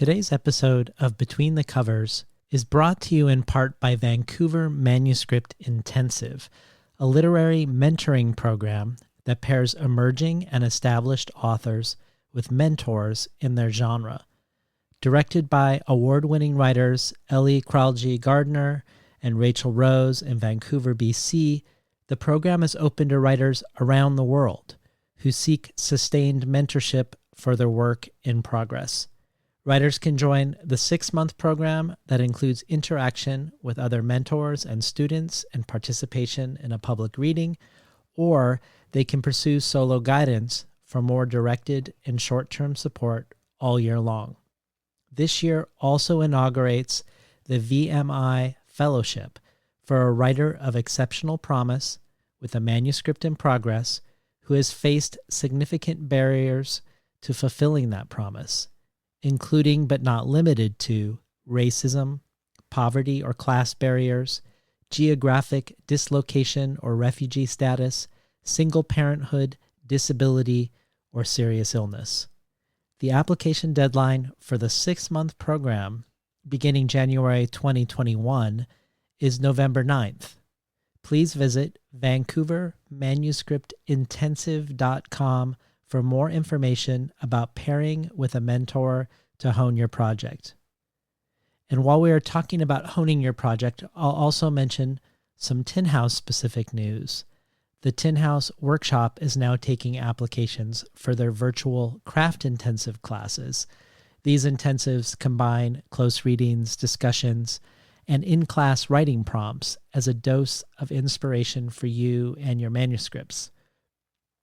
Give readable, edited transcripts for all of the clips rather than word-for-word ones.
Today's episode of Between the Covers is brought to you in part by Vancouver Manuscript Intensive, a literary mentoring program that pairs emerging and established authors with mentors in their genre. Directed by award-winning writers Ellie Kralji-Gardner and Rachel Rose in Vancouver, BC, the program is open to writers around the world who seek sustained mentorship for their work in progress. Writers can join the 6-month program that includes interaction with other mentors and students and participation in a public reading, or they can pursue solo guidance for more directed and short-term support all year long. This year also inaugurates the VMI Fellowship for a writer of exceptional promise with a manuscript in progress who has faced significant barriers to fulfilling that promise, including but not limited to racism, poverty or class barriers, geographic dislocation or refugee status, single parenthood, disability, or serious illness. The application deadline for the 6-month program, beginning January 2021, is November 9th. Please visit vancouvermanuscriptintensive.com for more information about pairing with a mentor to hone your project. And while we are talking about honing your project, I'll also mention some Tin House specific news. The Tin House Workshop is now taking applications for their virtual craft intensive classes. These intensives combine close readings, discussions, and in-class writing prompts as a dose of inspiration for you and your manuscripts.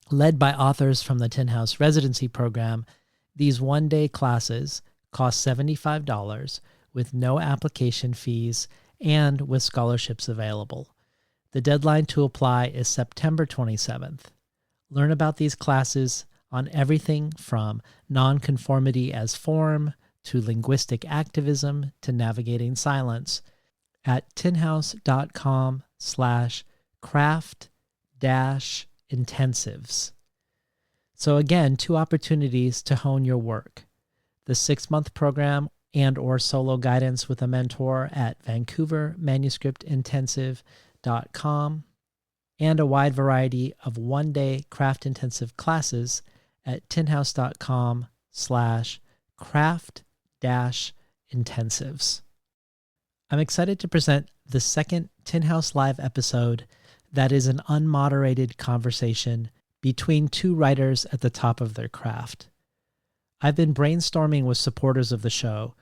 Led by authors from the Tin House Residency Program, these one-day classes cost $75 with no application fees and with scholarships available. The deadline to apply is September 27th. Learn about these classes on everything from nonconformity as form to linguistic activism to navigating silence at tinhouse.com/craft-intensives. So again, 2 opportunities to hone your work. The 6-month program and or solo guidance with a mentor at vancouvermanuscriptintensive.com and a wide variety of one-day craft intensive classes at tinhouse.com/craft-intensives. I'm excited to present the second Tin House Live episode that is an unmoderated conversation between 2 writers at the top of their craft. I've been brainstorming with supporters of the show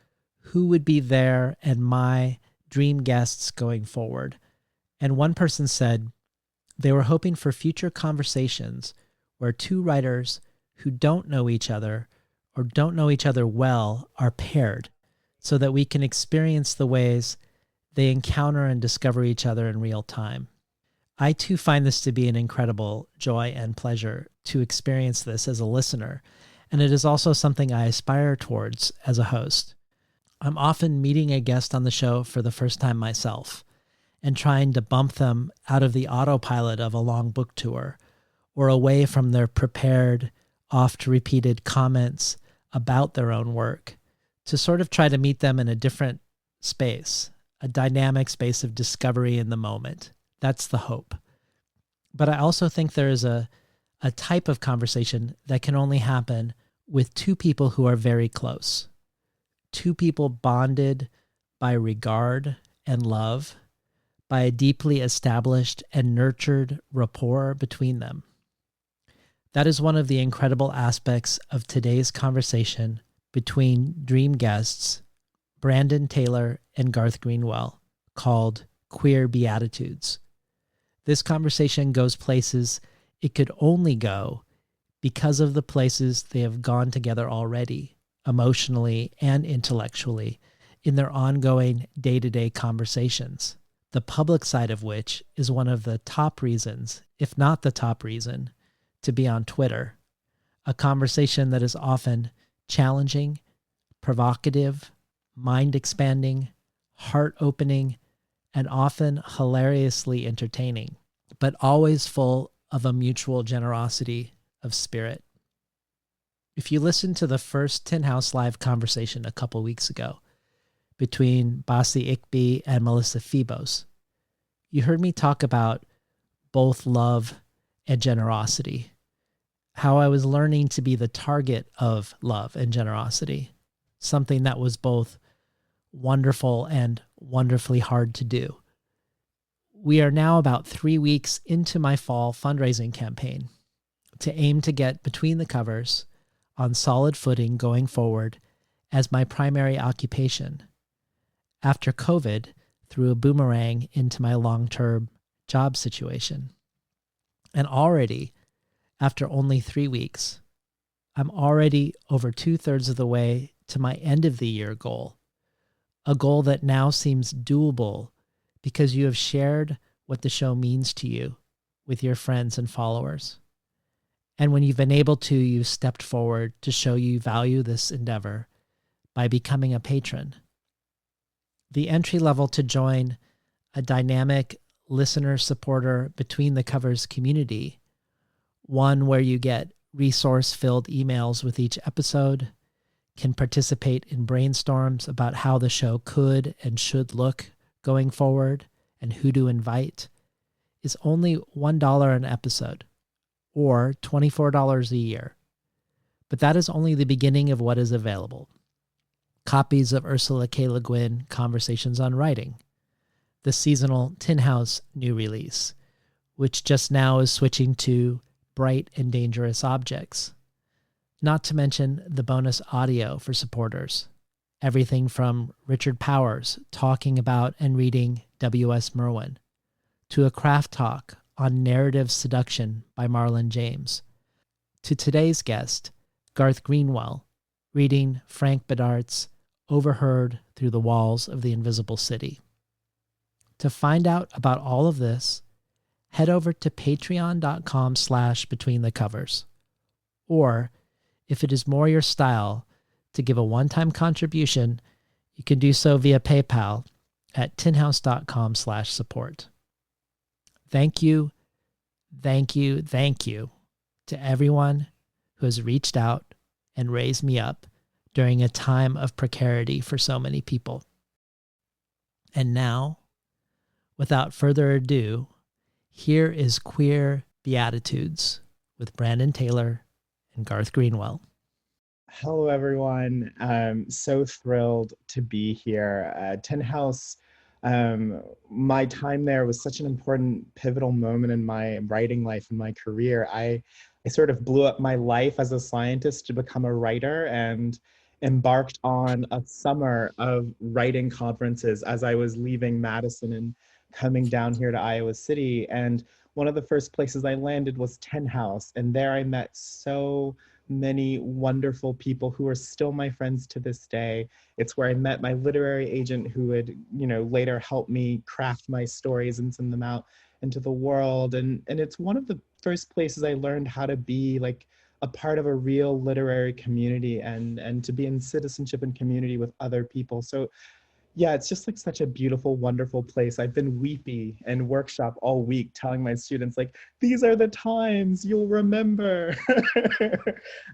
who would be there and my dream guests going forward. And one person said they were hoping for future conversations where 2 writers who don't know each other or don't know each other well are paired so that we can experience the ways they encounter and discover each other in real time. I too find this to be an incredible joy and pleasure to experience this as a listener, and it is also something I aspire towards as a host. I'm often meeting a guest on the show for the first time myself and trying to bump them out of the autopilot of a long book tour or away from their prepared, oft-repeated comments about their own work to sort of try to meet them in a different space, a dynamic space of discovery in the moment. That's the hope. But I also think there is a type of conversation that can only happen with 2 people who are very close. 2 people bonded by regard and love, by a deeply established and nurtured rapport between them. That is one of the incredible aspects of today's conversation between dream guests, Brandon Taylor and Garth Greenwell, called Queer Beatitudes. This conversation goes places it could only go because of the places they have gone together already, emotionally and intellectually, in their ongoing day-to-day conversations, the public side of which is one of the top reasons, if not the top reason, to be on Twitter, a conversation that is often challenging, provocative, mind-expanding, heart-opening, and often hilariously entertaining, but always full of a mutual generosity of spirit. If you listened to the first Tin House Live conversation a couple weeks ago between Basi Ikbi and Melissa Phoebos, you heard me talk about both love and generosity, how I was learning to be the target of love and generosity, something that was both wonderful and wonderfully hard to do. We are now about 3 weeks into my fall fundraising campaign to aim to get Between the Covers on solid footing going forward as my primary occupation after COVID threw a boomerang into my long-term job situation. And already, after only 3 weeks, I'm already over 2/3 of the way to my end of the year goal, a goal that now seems doable because you have shared what the show means to you with your friends and followers. And when you've been able to, you've stepped forward to show you value this endeavor by becoming a patron. The entry level to join a dynamic listener supporter Between the Covers community, one where you get resource-filled emails with each episode, can participate in brainstorms about how the show could and should look going forward and who to invite, is only $1 an episode or $24 a year. But that is only the beginning of what is available. Copies of Ursula K. Le Guin, Conversations on Writing, the seasonal Tin House new release, which just now is switching to Bright and Dangerous Objects. Not to mention the bonus audio for supporters. Everything from Richard Powers talking about and reading W.S. Merwin, to a craft talk on narrative seduction by Marlon James, to today's guest, Garth Greenwell, reading Frank Bedart's Overheard Through the Walls of the Invisible City. To find out about all of this, head over to patreon.com/betweenthecovers. Or, if it is more your style to give a one-time contribution, you can do so via PayPal at tinhouse.com/support. Thank you, thank you, thank you to everyone who has reached out and raised me up during a time of precarity for so many people. And now, without further ado, here is Queer Beatitudes with Brandon Taylor and Garth Greenwell. Hello, everyone. I'm so thrilled to be here. Tin House, my time there was such an important, pivotal moment in my writing life and my career. I sort of blew up my life as a scientist to become a writer and embarked on a summer of writing conferences as I was leaving Madison and coming down here to Iowa City. And one of the first places I landed was Tin House. And there I met so many wonderful people who are still my friends to this day. It's where I met my literary agent who would, later help me craft my stories and send them out into the world. And it's one of the first places I learned how to be like a part of a real literary community and to be in citizenship and community with other people. So yeah, it's just like such a beautiful, wonderful place. I've been weepy in workshop all week telling my students like, these are the times you'll remember.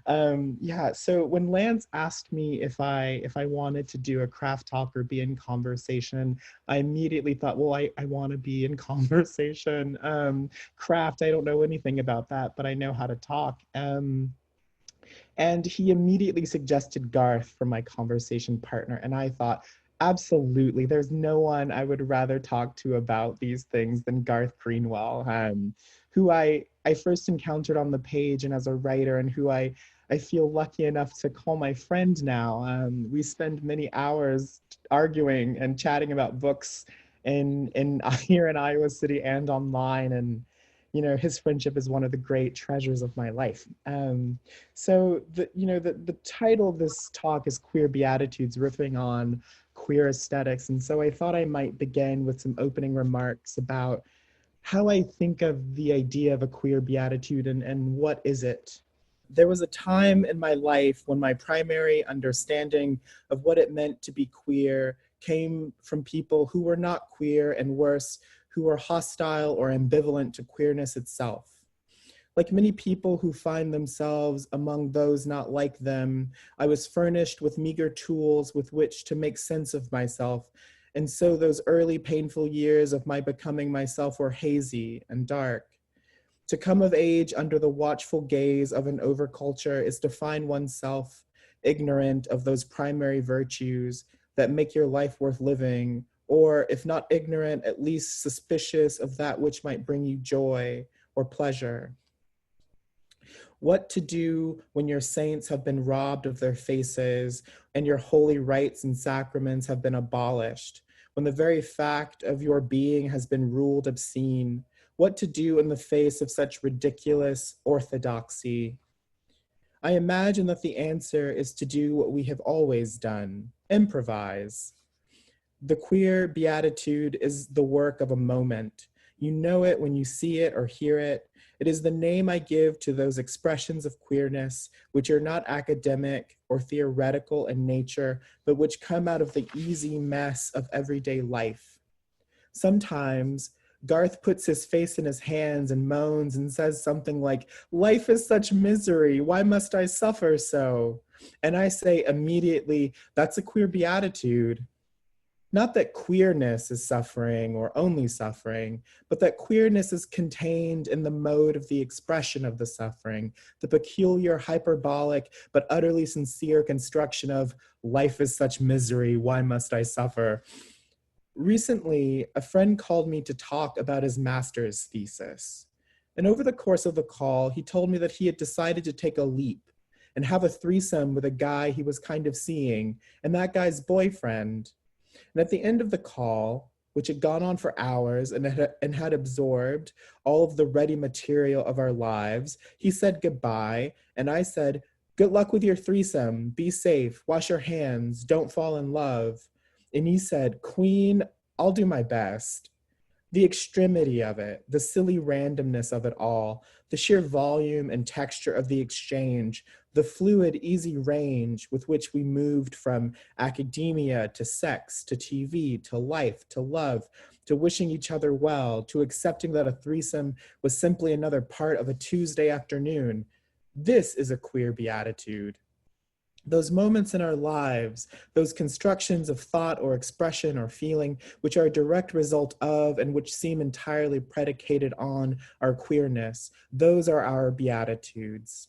Yeah, so when Lance asked me if I wanted to do a craft talk or be in conversation, I immediately thought, well, I want to be in conversation. Craft, I don't know anything about that, but I know how to talk. And he immediately suggested Garth for my conversation partner. And I thought, absolutely, there's no one I would rather talk to about these things than Garth Greenwell, who I first encountered on the page and as a writer, and who I feel lucky enough to call my friend now. We spend many hours arguing and chatting about books in here in Iowa City and online. And his friendship is one of the great treasures of my life. So the title of this talk is Queer Beatitudes, riffing on queer aesthetics. And so I thought I might begin with some opening remarks about how I think of the idea of a queer beatitude and what is it. There was a time in my life when my primary understanding of what it meant to be queer came from people who were not queer, and worse, who were hostile or ambivalent to queerness itself. Like many people who find themselves among those not like them, I was furnished with meager tools with which to make sense of myself. And so those early painful years of my becoming myself were hazy and dark. To come of age under the watchful gaze of an overculture is to find oneself ignorant of those primary virtues that make your life worth living, or if not ignorant, at least suspicious of that which might bring you joy or pleasure. What to do when your saints have been robbed of their faces and your holy rites and sacraments have been abolished, when the very fact of your being has been ruled obscene? What to do in the face of such ridiculous orthodoxy? I imagine that the answer is to do what we have always done: improvise. The queer beatitude is the work of a moment. You know it when you see it or hear it. It is the name I give to those expressions of queerness which are not academic or theoretical in nature, but which come out of the easy mess of everyday life. Sometimes Garth puts his face in his hands and moans and says something like, "Life is such misery. Why must I suffer so?" And I say immediately, that's a queer beatitude. Not that queerness is suffering or only suffering, but that queerness is contained in the mode of the expression of the suffering, the peculiar, hyperbolic, but utterly sincere construction of life is such misery, why must I suffer? Recently, a friend called me to talk about his master's thesis. And over the course of the call, he told me that he had decided to take a leap and have a threesome with a guy he was kind of seeing, and that guy's boyfriend. And at the end of the call, which had gone on for hours and had absorbed all of the ready material of our lives, he said goodbye, and I said, "Good luck with your threesome. Be safe. Wash your hands. Don't fall in love." And he said, "Queen, I'll do my best." The extremity of it, the silly randomness of it all, the sheer volume and texture of the exchange, the fluid, easy range with which we moved from academia to sex, to TV, to life, to love, to wishing each other well, to accepting that a threesome was simply another part of a Tuesday afternoon. This is a queer beatitude. Those moments in our lives, those constructions of thought or expression or feeling, which are a direct result of and which seem entirely predicated on our queerness, those are our beatitudes.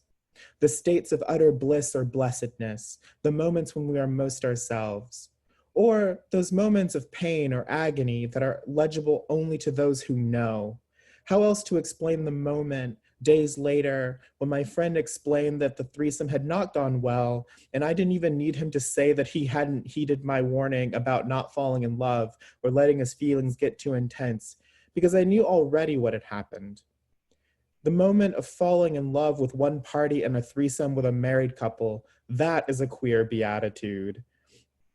The states of utter bliss or blessedness, the moments when we are most ourselves, or those moments of pain or agony that are legible only to those who know. How else to explain the moment days later when my friend explained that the threesome had not gone well, and I didn't even need him to say that he hadn't heeded my warning about not falling in love or letting his feelings get too intense, because I knew already what had happened. The moment of falling in love with one party and a threesome with a married couple, that is a queer beatitude.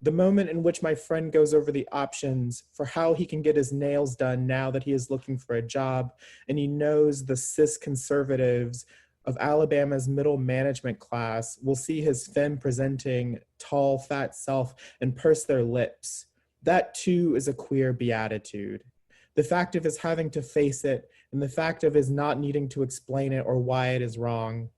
The moment in which my friend goes over the options for how he can get his nails done now that he is looking for a job, and he knows the cis conservatives of Alabama's middle management class will see his femme presenting tall, fat self and purse their lips. That too is a queer beatitude. The fact of his having to face it, and the fact of his not needing to explain it or why it is wrong.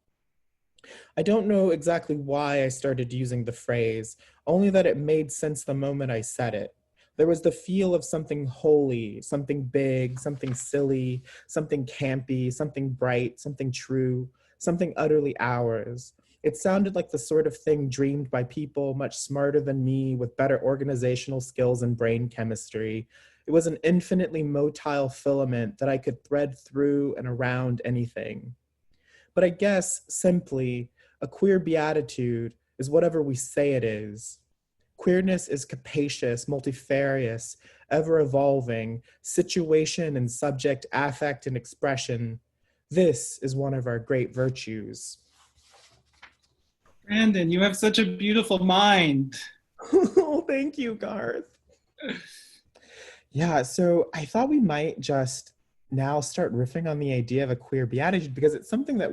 I don't know exactly why I started using the phrase, only that it made sense the moment I said it. There was the feel of something holy, something big, something silly, something campy, something bright, something true, something utterly ours. It sounded like the sort of thing dreamed by people much smarter than me with better organizational skills and brain chemistry. It was an infinitely motile filament that I could thread through and around anything. But I guess, simply, a queer beatitude is whatever we say it is. Queerness is capacious, multifarious, ever-evolving, situation and subject, affect and expression. This is one of our great virtues. Brandon, you have such a beautiful mind. Oh, thank you, Garth. Yeah, so I thought we might just now start riffing on the idea of a queer beatitude because it's something that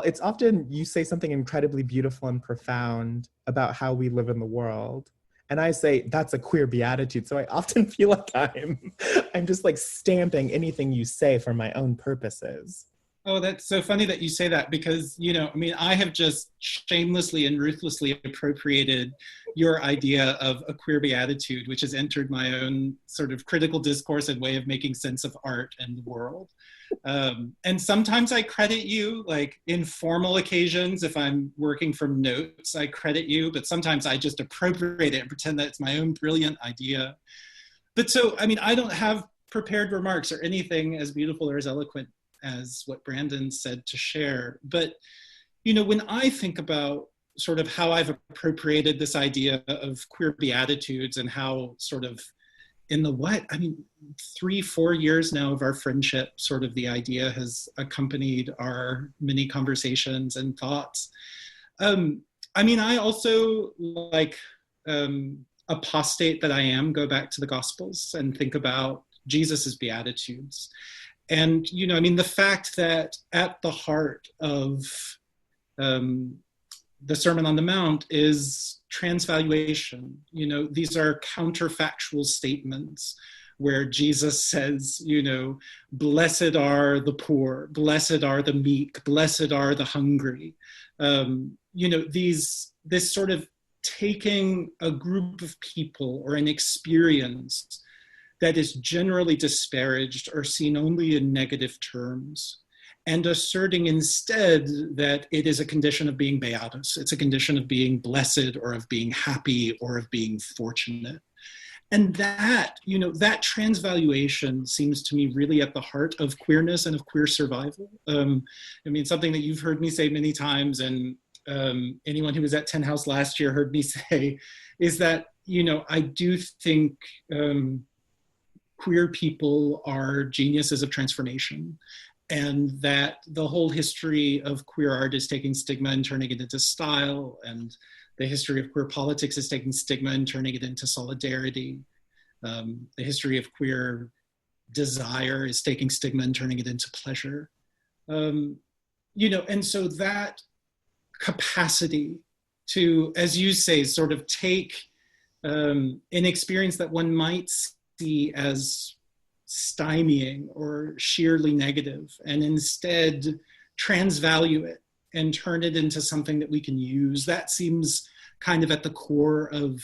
it's often you say something incredibly beautiful and profound about how we live in the world. And I say, that's a queer beatitude. So I often feel like I'm just like stamping anything you say for my own purposes. Oh, that's so funny that you say that because, I mean, I have just shamelessly and ruthlessly appropriated your idea of a queer beatitude, which has entered my own sort of critical discourse and way of making sense of art and the world. And sometimes I credit you, like in formal occasions, if I'm working from notes, I credit you, but sometimes I just appropriate it and pretend that it's my own brilliant idea. But so, I mean, I don't have prepared remarks or anything as beautiful or as eloquent as what Brandon said to share. But, when I think about sort of how I've appropriated this idea of queer beatitudes and how sort of in the 3-4 years now of our friendship, sort of the idea has accompanied our many conversations and thoughts. I mean, I also apostate that I am, go back to the Gospels and think about Jesus's beatitudes. And, I mean, the fact that at the heart of the Sermon on the Mount is transvaluation. These are counterfactual statements where Jesus says, blessed are the poor, blessed are the meek, blessed are the hungry. This sort of taking a group of people or an experience that is generally disparaged or seen only in negative terms, and asserting instead that it is a condition of being beatus. It's a condition of being blessed or of being happy or of being fortunate. And that, that transvaluation seems to me really at the heart of queerness and of queer survival. I mean, something that you've heard me say many times, and anyone who was at Tin House last year heard me say, is that, I do think queer people are geniuses of transformation, and that the whole history of queer art is taking stigma and turning it into style, and the history of queer politics is taking stigma and turning it into solidarity. The history of queer desire is taking stigma and turning it into pleasure. And so that capacity to, as you say, sort of take an experience that one might see as stymieing or sheerly negative, and instead transvalue it and turn it into something that we can use. That seems kind of at the core of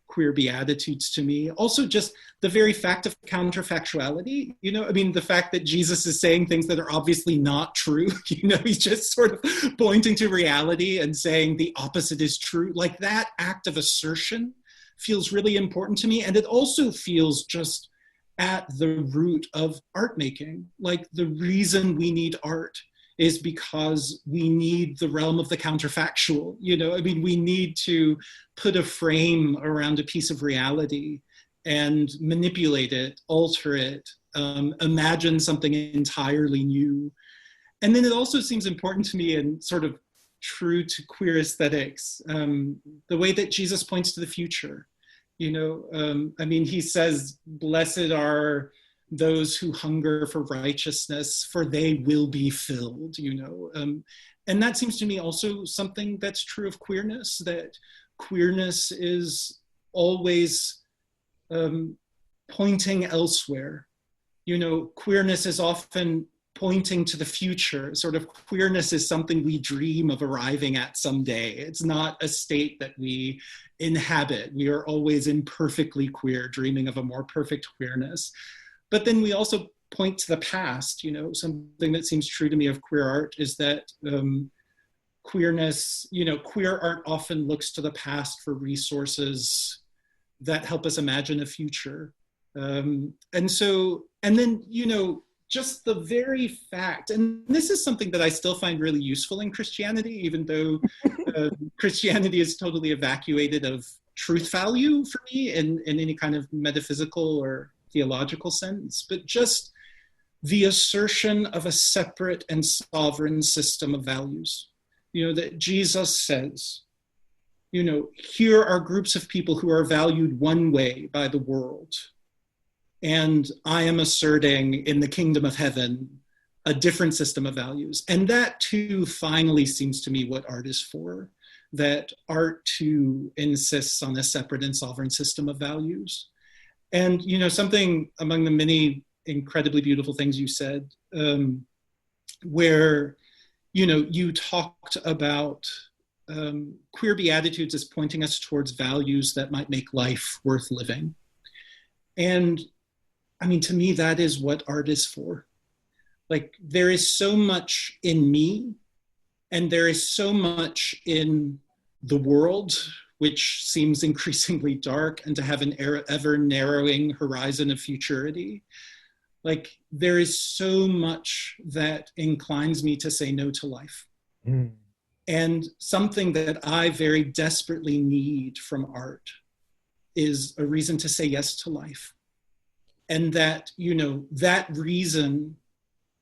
queer beatitudes to me. Also, just the very fact of counterfactuality, I mean, the fact that Jesus is saying things that are obviously not true, he's just sort of pointing to reality and saying the opposite is true. Like, that act of assertion feels really important to me. And it also feels just at the root of art making. Like, the reason we need art is because we need the realm of the counterfactual. I mean, we need to put a frame around a piece of reality and manipulate it, alter it, imagine something entirely new. And then it also seems important to me, and sort of true to queer aesthetics, the way that Jesus points to the future. I mean, he says, blessed are those who hunger for righteousness, for they will be filled, and that seems to me also something that's true of queerness, that queerness is always pointing elsewhere. Queerness is often pointing to the future. Sort of queerness is something we dream of arriving at someday. It's not a state that we inhabit. We are always imperfectly queer, dreaming of a more perfect queerness. But then we also point to the past. Something that seems true to me of queer art is that queerness, queer art often looks to the past for resources that help us imagine a future. And then, just the very fact, and this is something that I still find really useful in Christianity, even though Christianity is totally evacuated of truth value for me in any kind of metaphysical or theological sense, but just the assertion of a separate and sovereign system of values. That Jesus says, here are groups of people who are valued one way by the world, and I am asserting in the kingdom of heaven a different system of values. And that too finally seems to me what art is for, that art too insists on a separate and sovereign system of values. And, something among the many incredibly beautiful things you said where, you talked about queer Beatitudes as pointing us towards values that might make life worth living. And I mean, to me, that is what art is for. Like, there is so much in me, and there is so much in the world, which seems increasingly dark, and to have an ever narrowing horizon of futurity. Like, there is so much that inclines me to say no to life. Mm. And something that I very desperately need from art is a reason to say yes to life. And that, that reason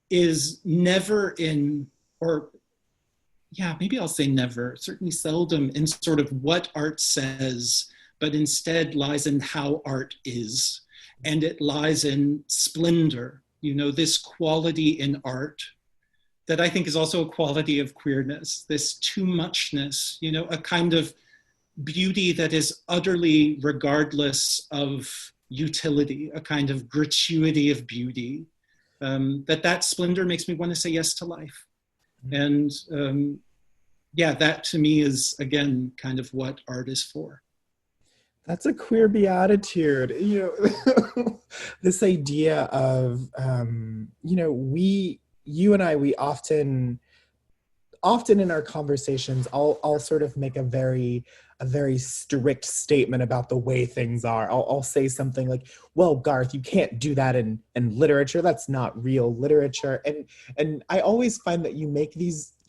is never in, or yeah, maybe I'll say never, certainly seldom in sort of what art says, but instead lies in how art is. And it lies in splendor, this quality in art that I think is also a quality of queerness, this too muchness, a kind of beauty that is utterly regardless of utility, a kind of gratuity of beauty, that splendor makes me want to say yes to life. And that to me is, again, kind of what art is for. That's a queer beatitude. This idea of, you and I, we often in our conversations, I'll sort of make a very strict statement about the way things are. I'll say something like, well, Garth, you can't do that in literature. That's not real literature. And I always find that you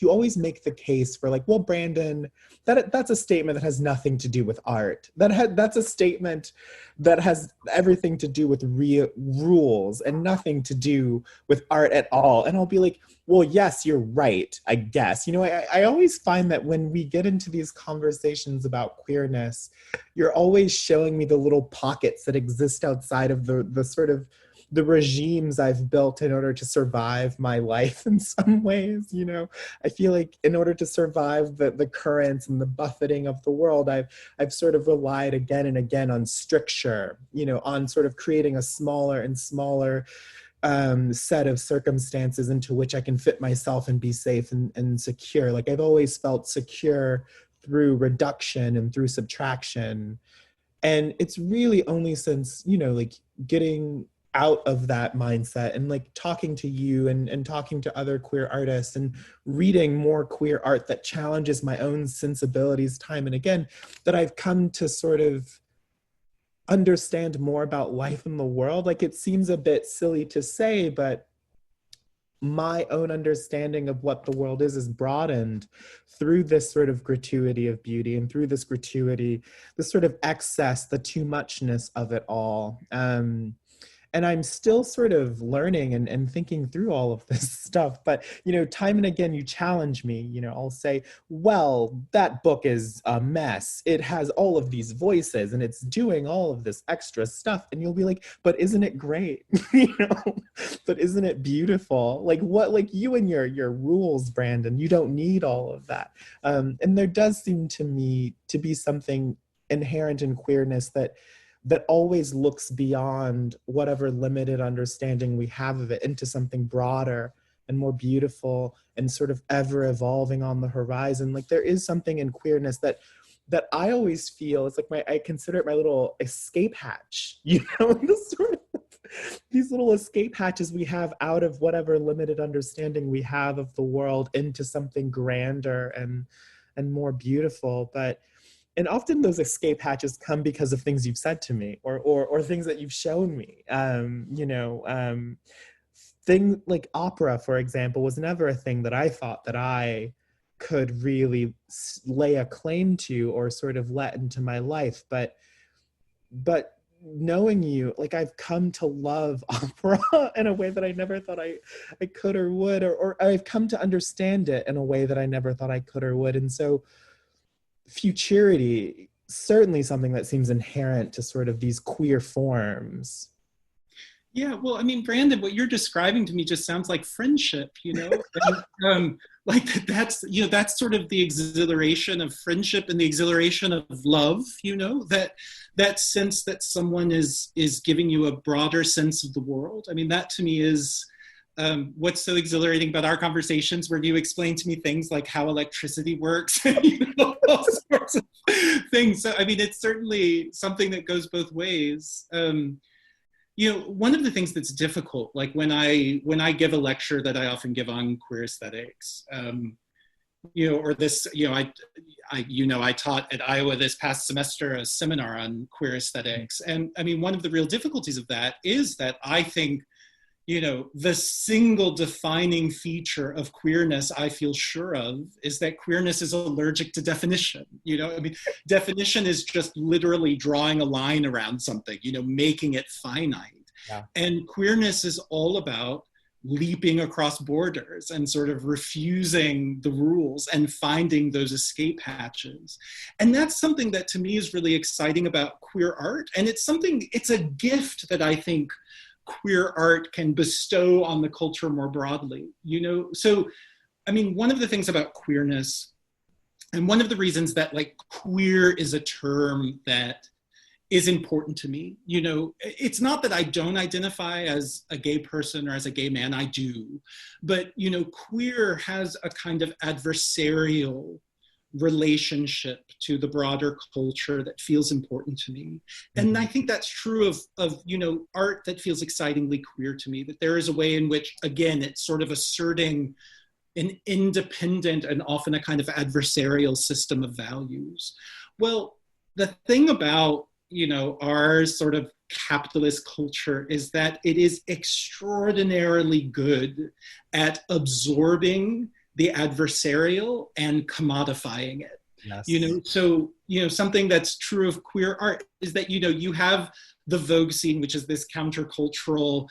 always make the case for like, well, Brandon, that's a statement that has nothing to do with art. That's a statement that has everything to do with real rules and nothing to do with art at all. And I'll be like, well, yes, you're right, I guess. I always find that when we get into these conversations about queerness, you're always showing me the little pockets that exist outside of the sort of the regimes I've built in order to survive my life in some ways. I feel like in order to survive the currents and the buffeting of the world, I've sort of relied again and again on stricture, on sort of creating a smaller and smaller set of circumstances into which I can fit myself and be safe and secure. Like, I've always felt secure through reduction and through subtraction. And it's really only since, like getting out of that mindset and like talking to you and talking to other queer artists and reading more queer art that challenges my own sensibilities time and again, that I've come to sort of understand more about life in the world. Like, it seems a bit silly to say, but my own understanding of what the world is broadened through this sort of gratuity of beauty and through this gratuity, this sort of excess, the too muchness of it all. And I'm still sort of learning and thinking through all of this stuff. But, time and again, you challenge me. I'll say, well, that book is a mess. It has all of these voices and it's doing all of this extra stuff. And you'll be like, but isn't it great? But isn't it beautiful? Like, what, like you and your rules, Brandon, you don't need all of that. And there does seem to me to be something inherent in queerness that always looks beyond whatever limited understanding we have of it into something broader and more beautiful and sort of ever evolving on the horizon. Like, there is something in queerness that I always feel, it's like I consider it my little escape hatch, these little escape hatches we have out of whatever limited understanding we have of the world into something grander and more beautiful. And often those escape hatches come because of things you've said to me or things that you've shown me. Things like opera, for example, was never a thing that I thought that I could really lay a claim to or sort of let into my life. But knowing you, like, I've come to love opera in a way that I never thought I could or would, or I've come to understand it in a way that I never thought I could or would. And so futurity, certainly something that seems inherent to sort of these queer forms. Yeah, well, I mean, Brandon, what you're describing to me just sounds like friendship, and, like that's sort of the exhilaration of friendship and the exhilaration of love, that sense that someone is giving you a broader sense of the world. I mean, that to me is what's so exhilarating about our conversations where you explain to me things like how electricity works, all sorts of things. So, I mean, it's certainly something that goes both ways. One of the things that's difficult, like when I give a lecture that I often give on queer aesthetics, or this, I taught at Iowa this past semester a seminar on queer aesthetics. And I mean, one of the real difficulties of that is that I think, the single defining feature of queerness I feel sure of is that queerness is allergic to definition. Definition is just literally drawing a line around something, making it finite. Yeah. And queerness is all about leaping across borders and sort of refusing the rules and finding those escape hatches. And that's something that to me is really exciting about queer art. And it's a gift that I think queer art can bestow on the culture more broadly. So, I mean, one of the things about queerness, and one of the reasons that like queer is a term that is important to me, it's not that I don't identify as a gay person or as a gay man, I do, but, queer has a kind of adversarial relationship to the broader culture that feels important to me. And I think that's true of art that feels excitingly queer to me, that there is a way in which, again, it's sort of asserting an independent and often a kind of adversarial system of values. Well, the thing about, our sort of capitalist culture is that it is extraordinarily good at absorbing the adversarial and commodifying it. Yes. So something that's true of queer art is that you have the Vogue scene, which is this countercultural,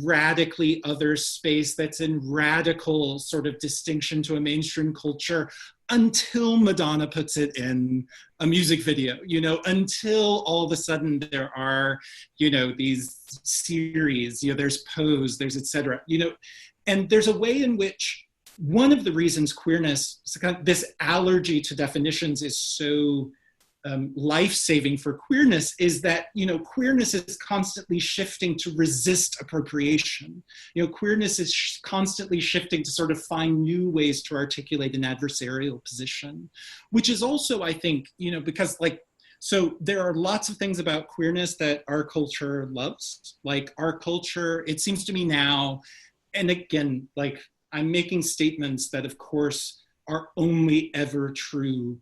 radically other space that's in radical sort of distinction to a mainstream culture, until Madonna puts it in a music video, until all of a sudden there are, these series, there's Pose, there's et cetera, and there's a way in which one of the reasons queerness, this allergy to definitions is so life-saving for queerness is that, queerness is constantly shifting to resist appropriation. Queerness is constantly shifting to sort of find new ways to articulate an adversarial position, which is also, I think, because so there are lots of things about queerness that our culture loves. Like our culture, it seems to me now, and again, I'm making statements that, of course, are only ever true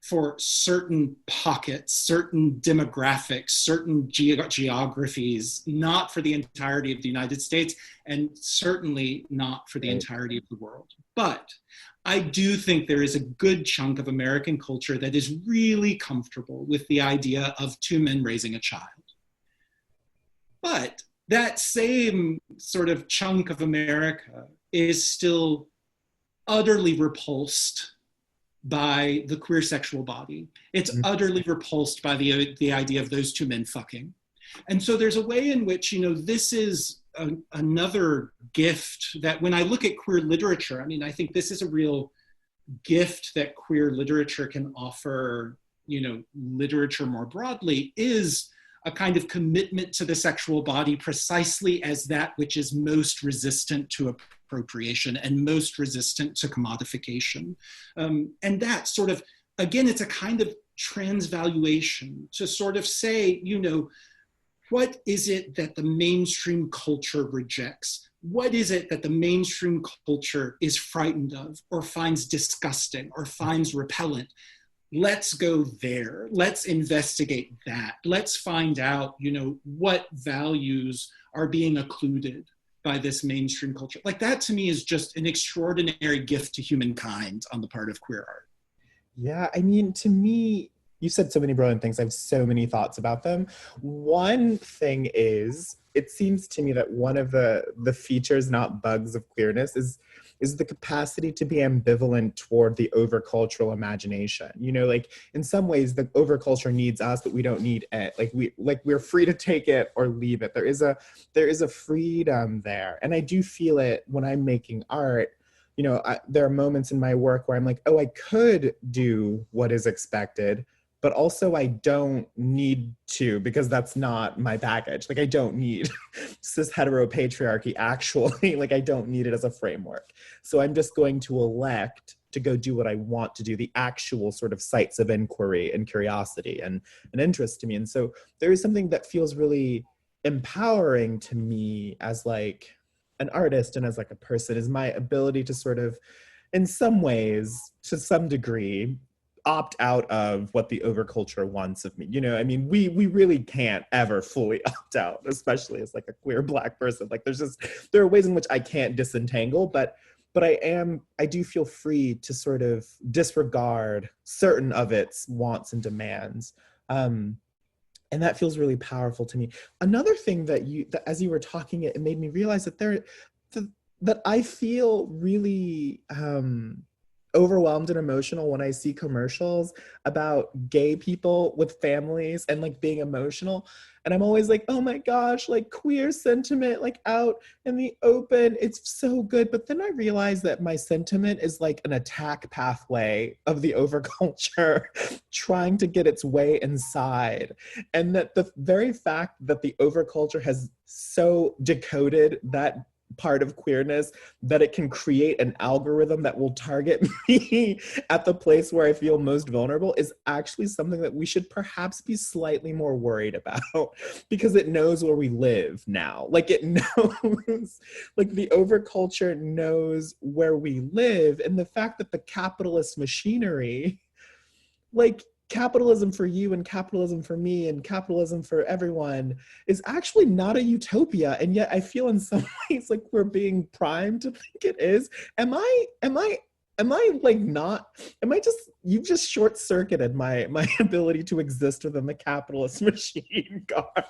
for certain pockets, certain demographics, certain geographies, not for the entirety of the United States, and certainly not for the entirety of the world. But I do think there is a good chunk of American culture that is really comfortable with the idea of two men raising a child. But that same sort of chunk of America is still utterly repulsed by the queer sexual body. It's utterly repulsed by the idea of those two men fucking. And so there's a way in which, this is another gift that when I look at queer literature, I mean, I think this is a real gift that queer literature can offer, literature more broadly, is a kind of commitment to the sexual body precisely as that which is most resistant to appropriation and most resistant to commodification. And that sort of, again, it's a kind of transvaluation to sort of say, what is it that the mainstream culture rejects? What is it that the mainstream culture is frightened of or finds disgusting or finds repellent? Let's go there. Let's investigate that. Let's find out, what values are being occluded by this mainstream culture. That to me is just an extraordinary gift to humankind on the part of queer art. Yeah, I mean, to me, you said so many brilliant things. I have so many thoughts about them. One thing is, it seems to me that one of the features, not bugs, of queerness is the capacity to be ambivalent toward the overcultural imagination. In some ways, the overculture needs us, but we don't need it. We're free to take it or leave it. There is a freedom there, and I do feel it when I'm making art. There are moments in my work where I'm like, oh, I could do what is expected, but also I don't need to, because that's not my baggage. Like, I don't need cis heteropatriarchy, actually. Like, I don't need it as a framework. So I'm just going to elect to go do what I want to do, the actual sort of sites of inquiry and curiosity and an interest to me. And so there is something that feels really empowering to me as like an artist and as like a person, is my ability to sort of, in some ways, to some degree, opt out of what the overculture wants of me. You know, I mean, we really can't ever fully opt out, especially as like a queer Black person. Like, there are ways in which I can't disentangle, but I do feel free to sort of disregard certain of its wants and demands. And that feels really powerful to me. Another thing that as you were talking, it made me realize that I feel really overwhelmed and emotional when I see commercials about gay people with families and like being emotional. And I'm always like, oh my gosh, like queer sentiment, like out in the open, it's so good. But then I realize that my sentiment is like an attack pathway of the overculture trying to get its way inside. And that the very fact that the overculture has so decoded that part of queerness that it can create an algorithm that will target me at the place where I feel most vulnerable is actually something that we should perhaps be slightly more worried about, because it knows where we live now. Like, it knows, like the overculture knows where we live, and the fact that the capitalist machinery, like capitalism for you and capitalism for me and capitalism for everyone, is actually not a utopia. And yet I feel in some ways like we're being primed to think it is. You've just short-circuited my ability to exist within the capitalist machine, Garth.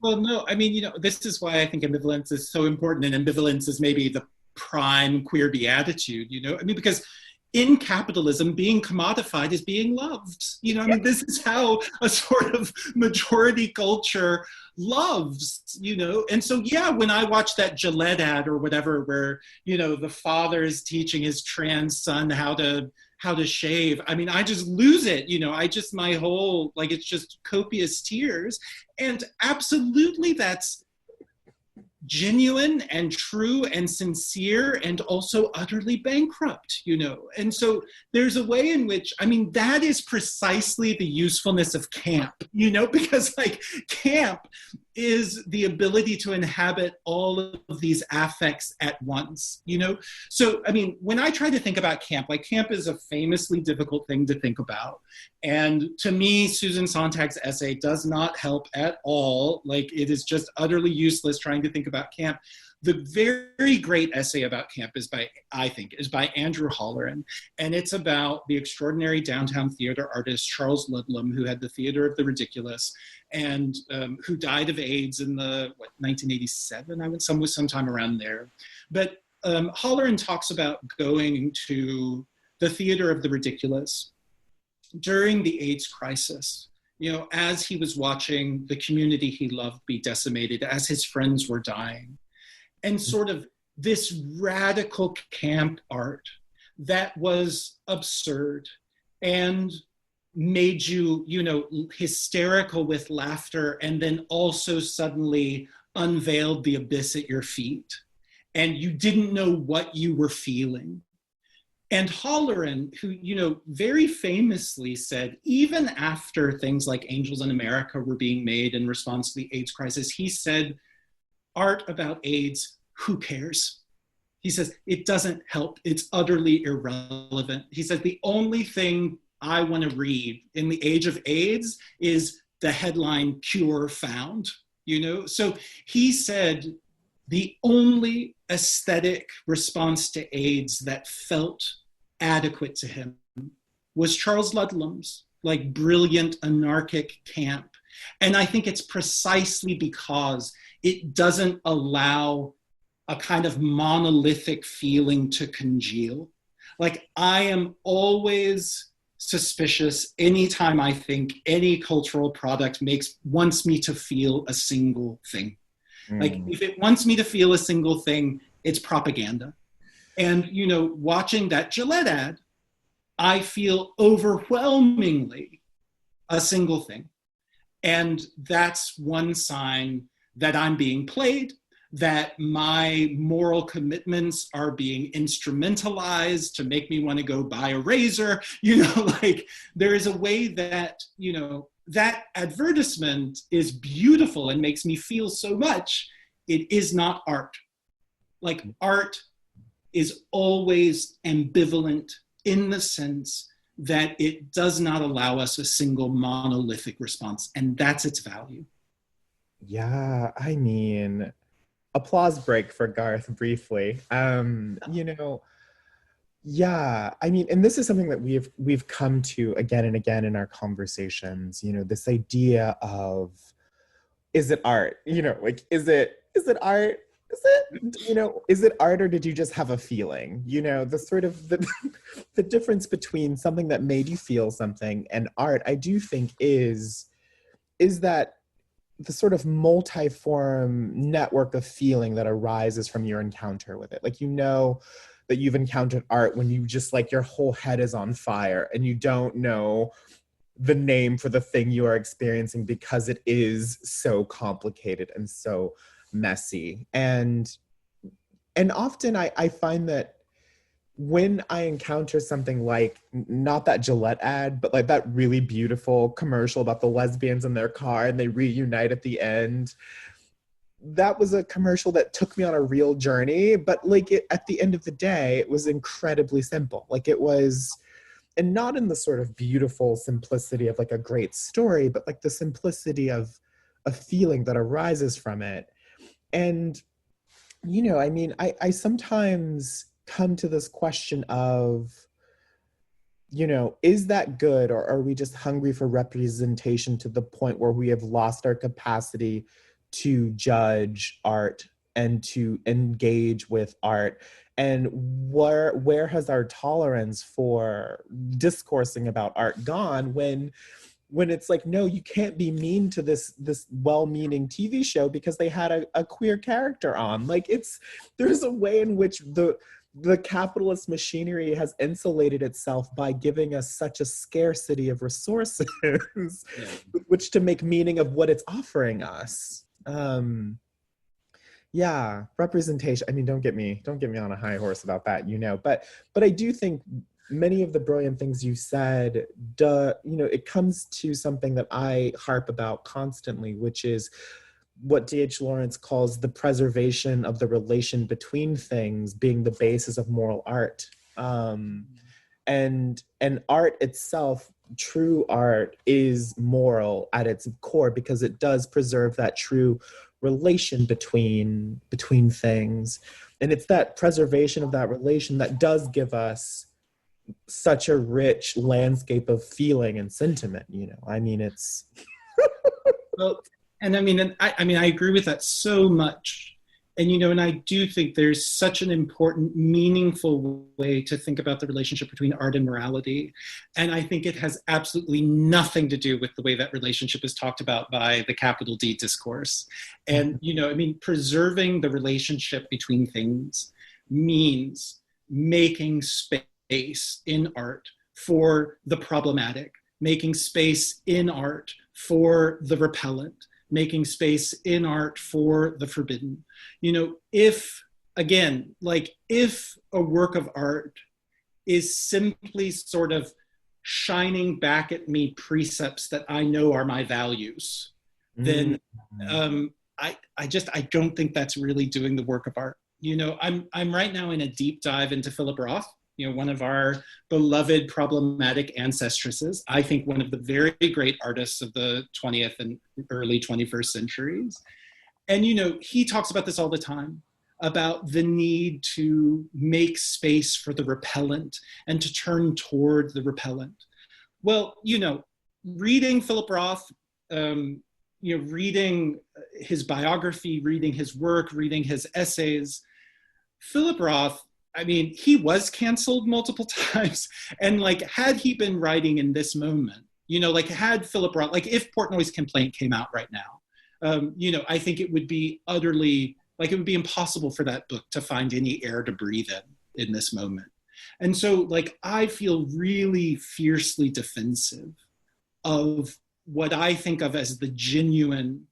Well, no, I mean, you know, this is why I think ambivalence is so important, and ambivalence is maybe the prime queer beatitude, you know? I mean, because in capitalism, being commodified is being loved. You know, I mean, this is how a sort of majority culture loves, you know? And so, yeah, when I watch that Gillette ad or whatever, where, you know, the father is teaching his trans son how to shave, I mean, I just lose it, you know, my whole, like, it's just copious tears. And absolutely that's genuine and true and sincere and also utterly bankrupt, you know? And so there's a way in which, I mean, that is precisely the usefulness of camp, you know, because like camp is the ability to inhabit all of these affects at once, you know? So, I mean, when I try to think about camp, like camp is a famously difficult thing to think about. And to me, Susan Sontag's essay does not help at all. Like, it is just utterly useless trying to think about camp. The very great essay about camp is by Andrew Holleran. And it's about the extraordinary downtown theater artist, Charles Ludlam, who had the Theater of the Ridiculous and who died of AIDS in 1987, I would sometime around there. But Holleran talks about going to the Theater of the Ridiculous during the AIDS crisis, you know, as he was watching the community he loved be decimated, as his friends were dying. And sort of this radical camp art that was absurd and made you, you know, hysterical with laughter, and then also suddenly unveiled the abyss at your feet. And you didn't know what you were feeling. And Holleran, who, you know, very famously said, even after things like Angels in America were being made in response to the AIDS crisis, he said, art about AIDS, who cares? He says, it doesn't help. It's utterly irrelevant. He says, the only thing I want to read in the age of AIDS is the headline, cure found, you know? So he said, the only aesthetic response to AIDS that felt adequate to him was Charles Ludlam's, like, brilliant anarchic camp. And I think it's precisely because it doesn't allow a kind of monolithic feeling to congeal. Like, I am always suspicious anytime I think any cultural product wants me to feel a single thing. Like, if it wants me to feel a single thing, it's propaganda. And, you know, watching that Gillette ad, I feel overwhelmingly a single thing. And that's one sign that I'm being played, that my moral commitments are being instrumentalized to make me want to go buy a razor. Like there is a way that, that advertisement is beautiful and makes me feel so much. It is not art. Like art is always ambivalent in the sense that it does not allow us a single monolithic response, and that's its value. Yeah, I mean, applause break for Garth briefly. Yeah, I mean, and this is something that we've come to again and again in our conversations, this idea of, is it art? Like, is it art? Is it art, or did you just have a feeling? The sort of the difference between something that made you feel something and art, I do think is that the sort of multiform network of feeling that arises from your encounter with it. Like, that you've encountered art when you just like your whole head is on fire and you don't know the name for the thing you are experiencing because it is so complicated and so messy. And often I find that when I encounter something like, not that Gillette ad, but like that really beautiful commercial about the lesbians in their car and they reunite at the end, that was a commercial that took me on a real journey. But like at the end of the day, it was incredibly simple. Like it was, and not in the sort of beautiful simplicity of like a great story, but like the simplicity of a feeling that arises from it. And, I mean, I sometimes come to this question of, is that good, or are we just hungry for representation to the point where we have lost our capacity to judge art and to engage with art? And where has our tolerance for discoursing about art gone when it's like, no, you can't be mean to this well-meaning TV show because they had a queer character on? Like, there's a way in which the capitalist machinery has insulated itself by giving us such a scarcity of resources with which to make meaning of what it's offering us. Yeah, representation. I mean, don't get me on a high horse about that, but I do think many of the brilliant things you said, it comes to something that I harp about constantly, which is what D.H. Lawrence calls the preservation of the relation between things being the basis of moral art. And art itself, true art, is moral at its core because it does preserve that true relation between things. And it's that preservation of that relation that does give us such a rich landscape of feeling and sentiment. I mean, it's well, and I agree with that so much. And, and I do think there's such an important, meaningful way to think about the relationship between art and morality. And I think it has absolutely nothing to do with the way that relationship is talked about by the capital D discourse. And, preserving the relationship between things means making space in art for the problematic, making space in art for the repellent, making space in art for the forbidden. If a work of art is simply sort of shining back at me precepts that I know are my values, then I don't think that's really doing the work of art. I'm right now in a deep dive into Philip Roth, one of our beloved problematic ancestresses. I think one of the very great artists of the 20th and early 21st centuries. And, he talks about this all the time, about the need to make space for the repellent and to turn toward the repellent. Well, reading Philip Roth, reading his biography, reading his work, reading his essays, Philip Roth, he was canceled multiple times. And had he been writing in this moment, had Philip Roth, if Portnoy's Complaint came out right now, I think it would be utterly, it would be impossible for that book to find any air to breathe in this moment. And so I feel really fiercely defensive of what I think of as the genuine